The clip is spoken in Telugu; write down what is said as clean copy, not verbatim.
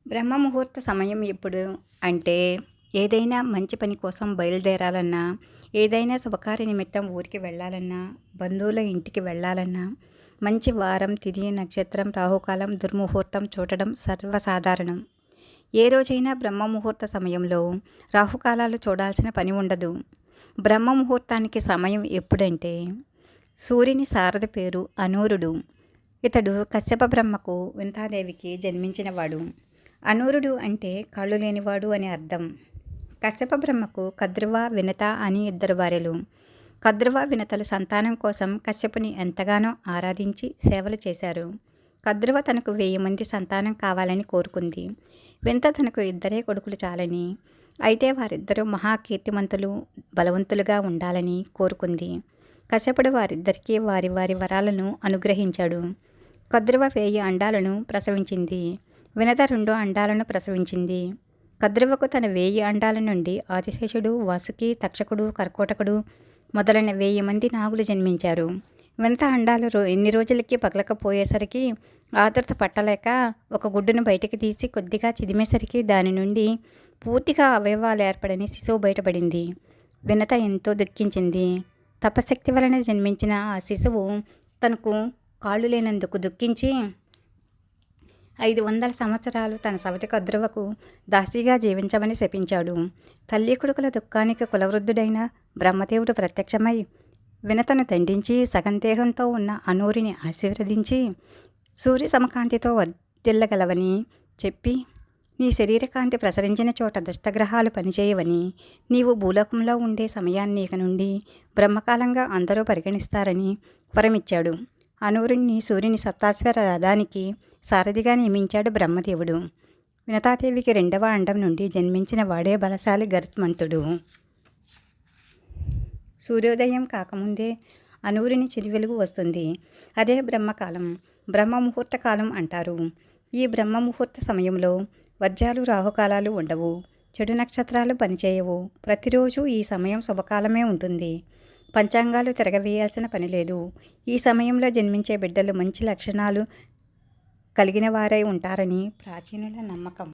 బ్రహ్మ ముహూర్త సమయం ఎప్పుడు అంటే ఏదైనా మంచి పని కోసం బయలుదేరాలన్నా, ఏదైనా శుభకార్య నిమిత్తం ఊరికి వెళ్ళాలన్నా, బంధువుల ఇంటికి వెళ్ళాలన్నా, మంచి వారం, తిథి, నక్షత్రం, రాహుకాలం, దుర్ముహూర్తం చూడడం సర్వసాధారణం. ఏ రోజైనా బ్రహ్మ ముహూర్త సమయంలో రాహుకాలాలు చూడాల్సిన పని ఉండదు. బ్రహ్మ ముహూర్తానికి సమయం ఎప్పుడంటే సూర్యుని సారథి పేరు అనూరుడు. ఇతడు కశ్యప బ్రహ్మకు వింతాదేవికి జన్మించినవాడు. అనూరుడు అంటే కళ్ళు లేనివాడు అని అర్థం. కశ్యప బ్రహ్మకు కద్రువ, వినత అని ఇద్దరు భార్యలు. కద్రువ, వినతలు సంతానం కోసం కశ్యపుని ఎంతగానో ఆరాధించి సేవలు చేశారు. కద్రువ తనకు 1000 మంది సంతానం కావాలని కోరుకుంది. వినత తనకు 2 కొడుకులు చాలని, అయితే వారిద్దరూ మహాకీర్తిమంతులు, బలవంతులుగా ఉండాలని కోరుకుంది. కశ్యపుడు వారిద్దరికీ వారి వారి వరాలను అనుగ్రహించాడు. కద్రువ 1000 అండాలను ప్రసవించింది. వినత 2 అండాలను ప్రసవించింది. కద్రువకు తన 1000 అండాల నుండి ఆదిశేషుడు, వాసుకి, తక్షకుడు, కర్కోటకుడు మొదలైన 1000 మంది నాగులు జన్మించారు. వినత అండాలు ఎన్ని రోజులకి పగలకపోయేసరికి ఆతృత పట్టలేక ఒక గుడ్డును బయటికి తీసి కొద్దిగా చిదిమేసరికి దాని నుండి పూర్తిగా అవయవాలు ఏర్పడని శిశువు బయటపడింది. వినత ఎంతో దుఃఖించింది. తపశక్తి వలన జన్మించిన ఆ శిశువు తనకు కాళ్ళు లేనందుకు దుఃఖించి 500 సంవత్సరాలు తన సవతి కద్రువకు దాసిగా జీవించమని శపించాడు. తల్లి కొడుకుల దుఃఖానికి కులవృద్ధుడైన బ్రహ్మదేవుడు ప్రత్యక్షమై వినతను దండించి సగందేహంతో ఉన్న అనూరిని ఆశీర్వదించి సూర్య సమకాంతితో వర్ధిల్లగలవని చెప్పి, నీ శరీరకాంతి ప్రసరించిన చోట దుష్టగ్రహాలు పనిచేయవని, నీవు భూలోకంలో ఉండే సమయాన్ని ఇక నుండి బ్రహ్మకాలంగా అందరూ పరిగణిస్తారని వరమిచ్చాడు. అనూరుణ్ణి సూర్యుని సప్తాశ్వర రథానికి సారథిగా నియమించాడు బ్రహ్మదేవుడు. వినతాదేవికి 2వ అండం నుండి జన్మించిన వాడే బలశాలి గరుత్మంతుడు. సూర్యోదయం కాకముందే అనూరుని చిరువెలుగు వస్తుంది. అదే బ్రహ్మకాలం, బ్రహ్మ ముహూర్త కాలం అంటారు. ఈ బ్రహ్మ ముహూర్త సమయంలో వర్జాలు, రాహుకాలాలు ఉండవు. చెడు నక్షత్రాలు పనిచేయవు. ప్రతిరోజు ఈ సమయం శుభకాలమే ఉంటుంది. పంచాంగాలు తిరగవేయాల్సిన పని లేదు. ఈ సమయంలో జన్మించే బిడ్డలు మంచి లక్షణాలు కలిగిన వారై ఉంటారని ప్రాచీనుల నమ్మకం.